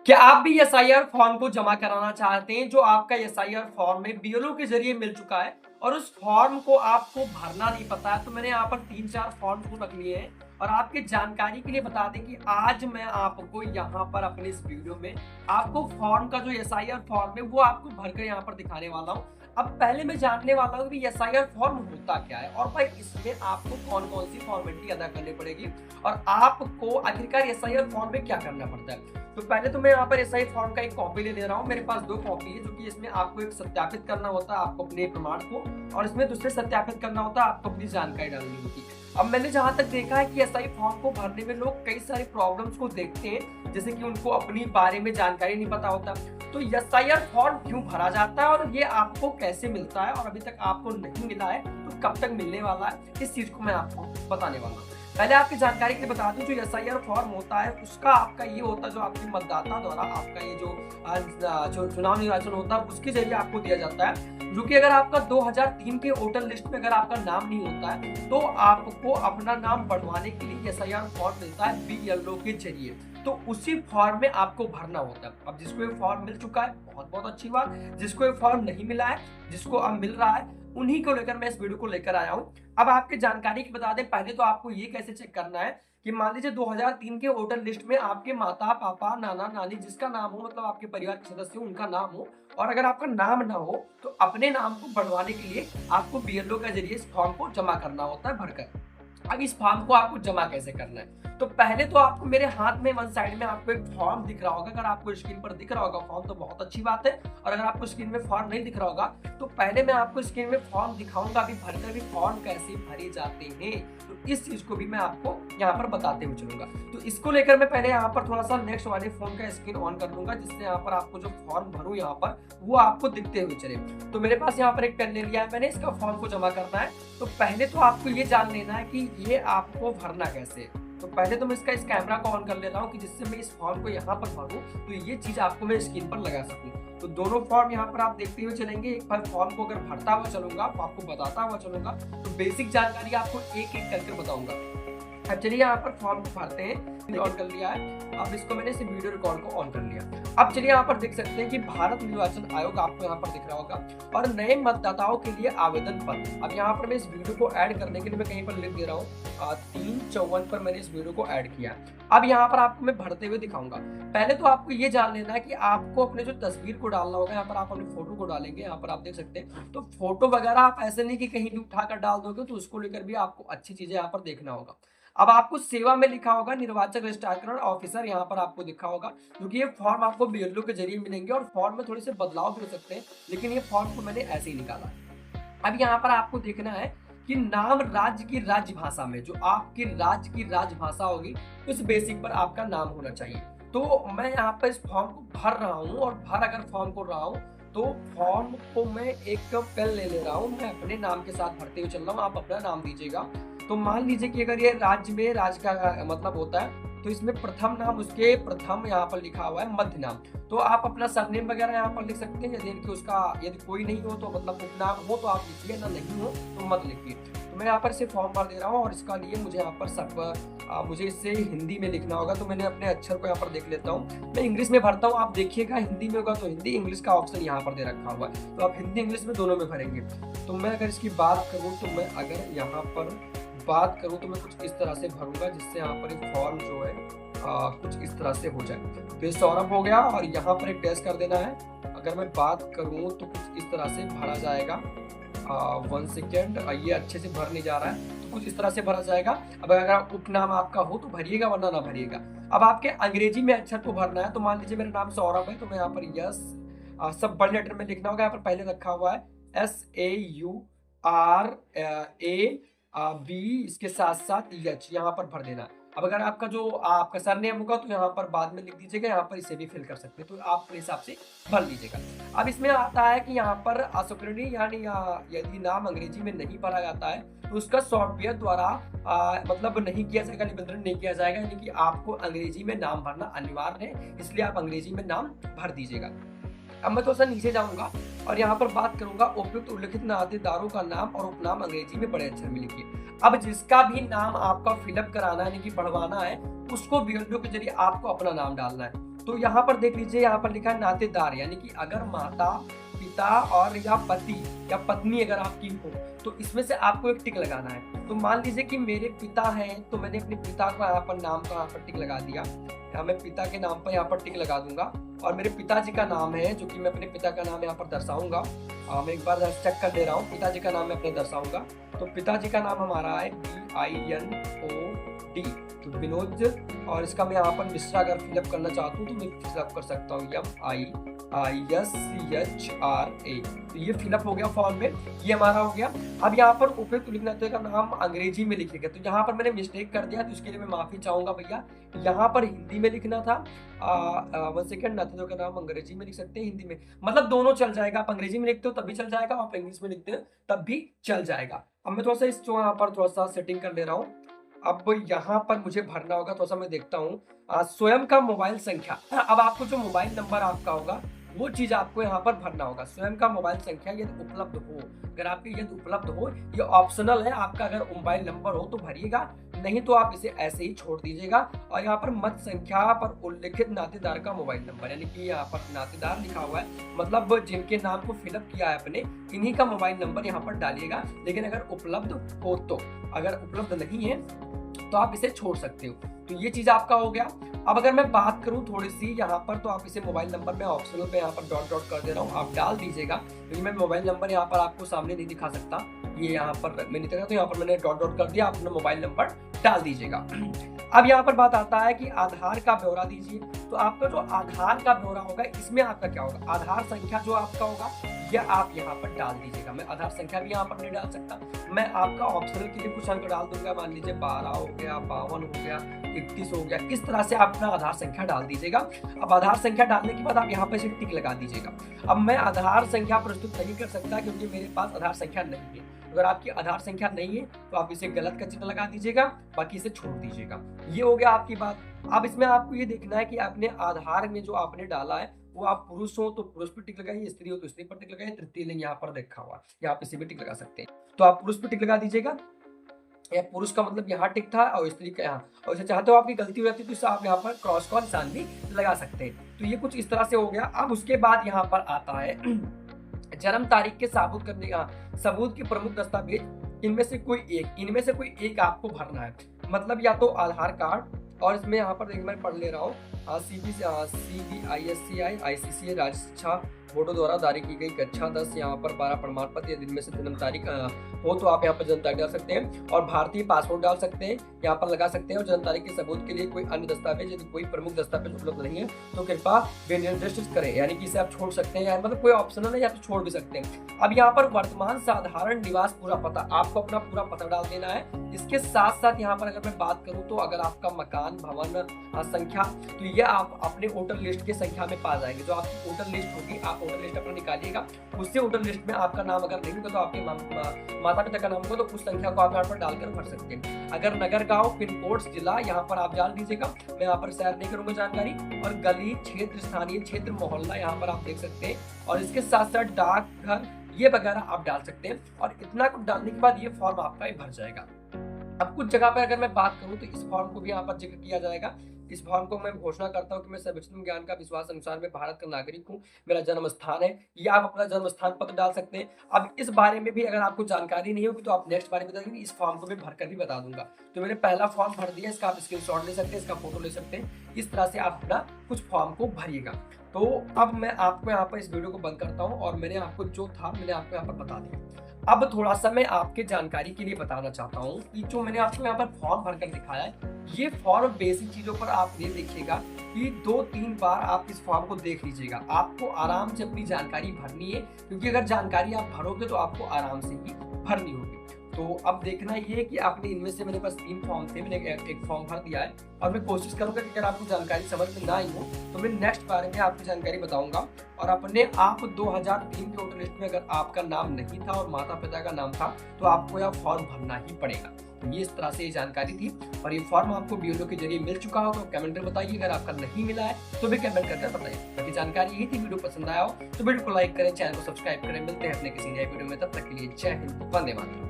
क्या आप भी एसआईआर फॉर्म को जमा कराना चाहते हैं जो आपका एसआईआर फॉर्म में बीएलओ के जरिए मिल चुका है और उस फॉर्म को आपको भरना नहीं पता है? तो मैंने यहाँ पर 3-4 फॉर्म को रख लिए हैं और आपके जानकारी के लिए बता दें कि आज मैं आपको यहाँ पर अपने इस वीडियो में आपको फॉर्म का जो एसआईआर फॉर्म है वो आपको भरकर यहाँ पर दिखाने वाला हूँ। अब पहले मैं जानने वाला हूँ कि एसआईआर फॉर्म होता क्या है और भाई इसमें आपको कौन कौन सी फॉर्मेलिटी अदा करनी पड़ेगी और आपको आखिरकार एसआईआर फॉर्म में क्या करना पड़ता है। तो पहले तो मैं यहाँ पर एसआई फॉर्म का एक कॉपी ले रहा हूँ। मेरे पास 2 कॉपी है, जो कि इसमें आपको एक सत्यापित करना होता है आपको अपने प्रमाण को, और इसमें दूसरे सत्यापित करना होता है आपको अपनी जानकारी डालनी होती है। अब मैंने जहां तक देखा है कि एसआई फॉर्म को भरने में लोग कई सारे प्रॉब्लम्स को देखते हैं, जैसे कि उनको अपनी बारे में जानकारी नहीं पता होता। तो एसआईआर फॉर्म क्यों भरा जाता है और ये आपको कैसे मिलता है, और अभी तक आपको नहीं मिला है तो कब तक मिलने वाला है, इस चीज को मैं आपको बताने वाला हूँ। पहले आपकी जानकारी के लिए बता दूं, जो एसआईआर फॉर्म होता है उसका आपका ये होता है, जो आपके मतदाता द्वारा आपका ये जो चुनाव निर्वाचन होता है उसके जरिए आपको दिया जाता है। जो कि अगर आपका 2003 के वोटर लिस्ट में अगर आपका नाम नहीं होता है तो आपको अपना नाम बढ़वाने के लिए एसआईआर फॉर्म मिलता है बीएलओ के जरिए। तो उसी फॉर्म में आपको भरना होता है। अब जिसको ये फॉर्म मिल चुका है बहुत बहुत अच्छी बात, जिसको ये फॉर्म नहीं मिला है, जिसको अब मिल रहा है, उन्हीं को लेकर मैं इस वीडियो को लेकर आया हूँ। अब आपके जानकारी की बता दें, पहले तो आपको ये कैसे चेक करना है कि मान लीजिए 2003 के वोटर लिस्ट में आपके माता पापा नाना नानी जिसका नाम हो, मतलब आपके परिवार के सदस्य उनका नाम हो, और अगर आपका नाम ना हो तो अपने नाम को बढ़वाने के लिए आपको बीएलओ के जरिए इस फॉर्म को जमा करना होता है भरकर। अब इस फॉर्म को आपको जमा कैसे करना है, तो पहले तो आपको मेरे हाथ में वन साइड में आपको एक फॉर्म दिख रहा होगा। अगर आपको स्क्रीन पर दिख रहा होगा फॉर्म तो बहुत अच्छी बात है, और अगर आपको स्क्रीन में फॉर्म नहीं दिख रहा होगा तो पहले मैं आपको स्क्रीन में फॉर्म दिखाऊंगा अभी भरकर भी फॉर्म कैसे भरे जाते हैं। तो इस चीज को भी मैं आपको यहाँ पर बताते हुए चलूंगा। तो इसको लेकर मैं पहले यहाँ पर थोड़ा सा नेक्स्ट वाले फोन का स्क्रीन ऑन कर दूंगा, जिससे यहाँ पर आपको जो फॉर्म भरूं यहाँ पर वो आपको दिखते हुए चले। तो मेरे पास यहाँ पर एक पेन ले लिया है मैंने, इसका फॉर्म को जमा करना है। तो पहले तो आपको ये जान लेना है कि ये आपको भरना कैसे। तो पहले तो मैं इसका इस कैमरा को ऑन कर लेता हूँ कि जिससे मैं इस फॉर्म को यहाँ पर भरूँ तो ये चीज आपको मैं स्क्रीन पर लगा सकूँ। तो दोनों फॉर्म यहाँ पर आप देखते हुए चलेंगे। एक बार फॉर्म को अगर भरता हुआ चलूंगा, आपको बताता हुआ चलूंगा, तो बेसिक जानकारी आपको एक एक करके बताऊंगा। अब चलिए यहाँ पर फॉर्म को भरते हैं। ऑन कर लिया है, अब इसको मैंने इस वीडियो रिकॉर्ड को ऑन कर लिया। अब चलिए यहाँ पर देख सकते हैं कि भारत निर्वाचन आयोग आपको यहाँ पर दिख रहा होगा, और नए मतदाताओं के लिए आवेदन पत्र। अब यहाँ पर मैं इस वीडियो को ऐड करने के लिए मैं कहीं पर लिख दे रहा हूँ 3/54 पर मैंने इस वीडियो को ऐड किया। अब यहाँ पर आपको मैं भरते हुए दिखाऊंगा। पहले तो आपको ये जान लेना है कि आपको अपने जो तस्वीर को डालना होगा, यहाँ पर आप अपनी फोटो को डालेंगे। यहाँ पर आप देख सकते हैं, तो फोटो वगैरह आप ऐसे नहीं कि कहीं भी उठाकर डाल दोगे, तो उसको लेकर भी आपको अच्छी चीजें यहाँ पर देखना होगा। अब आपको सेवा में लिखा होगा निर्वाचक रजिस्ट्रार ऑफिसर, यहाँ पर आपको दिखा होगा, क्योंकि ये फॉर्म आपको बीएलओ के जरिए मिलेंगे और फॉर्म में थोड़े से बदलाव भी हो सकते हैं, लेकिन ये फॉर्म को मैंने ऐसे ही निकाला। अब यहाँ पर आपको देखना है कि नाम राज्य की राजभाषा में, जो आपकी राज्य की राजभाषा होगी उस बेसिक पर आपका नाम होना चाहिए। तो मैं यहाँ पर इस फॉर्म को भर रहा हूँ, और भर अगर फॉर्म को रहा हूँ तो फॉर्म को मैं एक पेन ले रहा हूँ। मैं अपने नाम के साथ भरते हुए चल रहा हूँ, आप अपना नाम दीजिएगा। तो मान लीजिए कि अगर ये राज्य में राज्य का मतलब होता है तो इसमें प्रथम नाम उसके प्रथम यहाँ पर लिखा हुआ है, मध्य नाम। तो आप अपना सरनेम वगैरह यहाँ पर लिख सकते हैं, यदि उसका यदि कोई नहीं हो तो मतलब उपनाम हो तो आप लिखिए, ना नहीं हो तो मत लिखिए। तो मैं यहाँ पर इसे फॉर्म भर दे रहा हूँ, और इसका लिए मुझे यहाँ पर मुझे इसे हिंदी में लिखना होगा। तो मैंने अपने अक्षर को यहाँ पर देख लेता हूँ। मैं इंग्लिश में भरता हूँ, आप देखिएगा हिंदी में होगा तो हिंदी, इंग्लिश का ऑप्शन यहाँ पर दे रखा हुआ है, तो आप हिंदी इंग्लिश में दोनों में भरेंगे। तो मैं अगर इसकी बात करूँ तो मैं अगर यहाँ पर बात करूं तो मैं कुछ इस तरह से भरूंगा, जिससे यहाँ पर एक फॉर्म जो है कुछ इस तरह से हो जाए। तो ये सौरभ हो गया, और यहाँ पर एक टेस्ट कर देना है। अगर मैं बात करूं तो कुछ इस तरह से भरा जाएगा। 1 सेकेंड, ये अच्छे से भर नहीं जा रहा है, तो कुछ इस तरह से भरा जाएगा। अब अगर उपनाम आपका हो तो भरिएगा, वरना ना भरिएगा। अब आपके अंग्रेजी में अक्षर को भरना है। तो मान लीजिए मेरा नाम सौरभ है, तो मैं यहाँ पर यस सब बड़े लेटर में लिखना होगा। यहाँ पर पहले रखा हुआ है SAURA बी, इसके साथ साथ एच यहाँ पर भर देना। अब अगर आपका जो आपका सरनेम होगा तो यहाँ पर बाद में लिख दीजिएगा, यहाँ पर इसे भी फिल कर सकते हैं, तो आप अपने हिसाब से भर लीजिएगा। अब इसमें आता है कि यहाँ पर असुकरणी यानी यदि नाम अंग्रेजी में नहीं भरा जाता है तो उसका सॉफ्टवेयर द्वारा मतलब नहीं किया जाएगा, निबंधन नहीं किया जाएगा, यानी कि आपको अंग्रेजी में नाम भरना अनिवार्य है, इसलिए आप अंग्रेजी में नाम भर दीजिएगा। अब मैं थोड़ा सा नीचे जाऊंगा और यहाँ पर बात करूंगा उपयुक्त उल्लिखित नातेदारों का नाम और उपनाम अंग्रेजी में बड़े अक्षर में लिखिए। अब जिसका भी नाम आपका फिलअप कराना है, यानी कि बढ़वाना है, उसको बीएलओ के जरिए आपको अपना नाम डालना है। तो यहाँ पर देख लीजिए, यहाँ पर लिखा है नातेदार, यानी कि अगर माता पिता और या पति या पत्नी अगर आपकी हो तो इसमें से आपको एक टिक लगाना है। तो मान लीजिए कि मेरे पिता हैं तो मैंने अपने पिता को यहाँ पर नाम का यहाँ पर टिक लगा दिया। यहाँ मैं पिता के नाम पर यहाँ पर टिक लगा दूंगा और मेरे पिताजी का नाम है जो कि मैं अपने पिता का नाम यहाँ पर दर्शाऊंगा। मैं एक बार चेक कर ले रहा हूँ, पिताजी का नाम मैं अपने दर्शाऊंगा। तो पिताजी का नाम हमारा है BINOD, तो विनोद। और इसका मैं यहाँ पर मिश्रा अगर फिलअप करना चाहता हूँ तो मैं फिलअप कर सकता हूँ MIISCHRA। तो ये फिलअप हो गया फॉर्म में, ये हमारा हो गया। अब यहाँ पर उपयुक्त लिखना का नाम अंग्रेजी में लिखेगा, तो यहाँ पर मैंने मिस्टेक कर दिया तो उसके लिए मैं माफी चाहूंगा भैया। यहाँ पर हिंदी में लिखना था। 1 सेकेंड, नाते का नाम अंग्रेजी में लिख सकते हैं, हिंदी में, मतलब दोनों चल जाएगा। आप अंग्रेजी में लिखते हो तब भी चल जाएगा, आप इंग्लिश में लिखते हो तब भी चल जाएगा। अब मैं थोड़ा सा इस यहाँ पर थोड़ा सा सेटिंग कर ले रहा हूँ। अब यहाँ पर मुझे भरना होगा, थोड़ा सा मैं देखता हूँ, स्वयं का मोबाइल संख्या। अब आपको जो मोबाइल नंबर आपका होगा वो चीज आपको यहाँ पर भरना होगा। स्वयं का मोबाइल संख्या यदि उपलब्ध हो, अगर आपके यदि उपलब्ध हो, ये ऑप्शनल है आपका, अगर मोबाइल नंबर हो तो भरिएगा, नहीं तो आप इसे ऐसे ही छोड़ दीजिएगा। और यहाँ पर मत संख्या पर उल्लेखित नातेदार का मोबाइल नंबर, यानी कि यहाँ पर नातेदार लिखा हुआ है, मतलब जिनके नाम को फिलअप किया है अपने, इन्हीं का मोबाइल नंबर यहाँ पर डालिएगा। लेकिन अगर उपलब्ध हो तो, अगर उपलब्ध नहीं है तो आप इसे छोड़ सकते हो। तो ये चीज आपका हो गया। अब अगर मैं बात करूं थोड़ी सी यहाँ पर, तो आप इसे मोबाइल नंबर में ऑप्शनल पे यहाँ पर डॉट डॉट कर दे रहा हूँ, आप डाल दीजिएगा, क्योंकि मैं मोबाइल नंबर यहाँ पर आपको सामने नहीं दिखा सकता। ये यहाँ पर मैंने दिखा, तो यहाँ पर मैंने डॉट डॉट कर दिया, आप अपना मोबाइल नंबर डाल दीजिएगा। अब यहाँ पर बात आता है कि आधार का ब्यौरा दीजिए। तो आपका जो आधार का ब्यौरा होगा इसमें आपका क्या होगा, आधार संख्या जो आपका होगा यह आप यहाँ पर डाल दीजिएगा। मैं आधार संख्या भी यहाँ पर नहीं डाल सकता, मैं आपका ऑप्शनल के लिए कुछ अंक डाल दूंगा, मान लीजिए 12 हो गया, 52 हो गया, 31 हो गया, इस तरह से आप अपना आधार संख्या डाल दीजिएगा। अब आधार संख्या डालने के बाद आप यहाँ पर टिक लगा दीजिएगा। अब मैं आधार संख्या प्रस्तुत नहीं कर सकता क्योंकि मेरे पास आधार संख्या नहीं है। अगर आपकी आधार संख्या नहीं है तो आप इसे गलत का चिन्ह लगा दीजिएगा, बाकी इसे छोड़ दीजिएगा। ये हो गया आपकी बात। अब इसमें आपको ये देखना है कि आपने आधार में जो आपने डाला है वो आप पुरुष हो तो पुरुष पर टिक लगाइए, स्त्री हो तो स्त्री पर टिक लगाइए, तृतीय लिंग यहाँ पर देखा हुआ, यहाँ पे इसी पे टिक लगा सकते हैं। तो आप पुरुष पर टिक लगा दीजिएगा, या पुरुष का मतलब यहाँ टिक था और स्त्री का यहाँ, और इसे चाहते हो आपकी गलती हो जाती है तो इसे आप यहाँ पर क्रॉस का निशान भी लगा सकते हैं। तो ये कुछ इस तरह से हो गया। अब उसके बाद यहाँ पर आता है जन्म तारीख के साबुत करने का सबूत के प्रमुख दस्तावेज, इनमें से कोई एक आपको भरना है। मतलब या तो आधार कार्ड, और इसमें यहाँ पर मैं पढ़ ले रहा हूँ, CBISCI ICCI राज्य शिक्षा बोर्डो द्वारा जारी की गई कक्षा 10 यहाँ पर 12 प्रमाण पत्र या जिनमें से जन्म तारीख हो तो आप यहाँ पर जन्म तारीख डाल सकते हैं, और भारतीय पासपोर्ट डाल सकते हैं, यहाँ पर लगा सकते हैं। और जन्म तारीख के सबूत के लिए कोई अन्य दस्तावेज, यदि कोई प्रमुख दस्तावेज उपलब्ध नहीं है तो कृपया विनिर्दिष्ट करें, यानी कि इसे आप छोड़ सकते हैं, मतलब कोई ऑप्शनल है या तो छोड़ भी सकते हैं। अब यहाँ पर वर्तमान साधारण निवास पूरा पता, आपको अपना पूरा पता डाल देना है। इसके साथ साथ यहाँ पर अगर मैं बात करूँ तो अगर आपका मकान भवन संख्या, तो ये आप अपने वोटर लिस्ट की संख्या में पा जाएंगे। जो आपकी वोटर लिस्ट होगी, आप वोटर लिस्ट अपना निकालिएगा, उससे वोटर लिस्ट में आपका नाम अगर नहीं होगा तो आपके माता पिता का नाम होगा, तो उस संख्या को आप यहाँ पर डालकर भर सकते हैं। अगर नगर, गांव, पिन कोड, जिला यहाँ पर आप डाल दीजिएगा, मैं यहाँ पर शेयर नहीं करूंगा जानकारी। और गली, क्षेत्र, स्थानीय क्षेत्र, मोहल्ला यहाँ पर आप देख सकते हैं, और इसके साथ साथ डाकघर ये वगैरह आप डाल सकते हैं। और इतना कुछ डालने के बाद ये फॉर्म आपका भर जाएगा। अब कुछ जगह पर अगर मैं बात करूं तो इस फॉर्म को भी यहाँ पर जिक्र किया जाएगा। इस फॉर्म को मैं घोषणा करता हूं कि मैं सर्वोच्चतम ज्ञान का विश्वास अनुसार मैं भारत का नागरिक हूं, मेरा जन्म स्थान है, ये आप अपना जन्म स्थान पत्र डाल सकते हैं। अब इस बारे में भी अगर आपको जानकारी नहीं होगी तो आप नेक्स्ट बारे में बताएंगे, इस फॉर्म को मैं भरकर भी बता दूंगा। तो मैंने पहला फॉर्म भर दिया, इसका आप स्क्रीनशॉट ले सकते हैं, इसका फोटो ले सकते हैं, इस तरह से आप अपना कुछ फॉर्म को भरिएगा। तो अब मैं आपको यहाँ पर इस वीडियो को बंद करता हूँ, और मैंने आपको जो था मैंने आपको यहाँ पर बता दिया। अब थोड़ा सा मैं आपके जानकारी के लिए बताना चाहता हूँ कि जो मैंने आपको यहाँ पर फॉर्म भरकर दिखाया है, ये फॉर्म बेसिक चीजों पर आप ये देखिएगा कि 2-3 बार आप इस फॉर्म को देख लीजिएगा। आपको आराम से अपनी जानकारी भरनी है, क्योंकि अगर जानकारी आप भरोगे तो आपको आराम से ही भरनी होगी। तो अब देखना ये है कि आपने इनमें से, मेरे पास 3 फॉर्म थे, मैंने एक फॉर्म भर दिया है, और मैं कोशिश करूंगा कि अगर आपको जानकारी समझ में ना आई हो तो मैं नेक्स्ट बारे में आपकी जानकारी बताऊंगा। और अपने आप 2003 के वोटर लिस्ट में अगर आपका नाम नहीं था और माता पिता का नाम था तो आपको यह फॉर्म भरना ही पड़ेगा। तो ये इस तरह से ये जानकारी थी, और ये फॉर्म आपको BLO के जरिए मिल चुका हो तो कमेंट में बताइए। अगर आपका नहीं मिला है तो भी कमेंट करके बताइए। बाकी जानकारी यही थी, वीडियो पसंद आया हो तो वीडियो को लाइक करें, चैनल को सब्सक्राइब करें। मिलते हैं अपने किसी नए वीडियो में, तब तक के लिए जय हिंद, वंदे मातरम।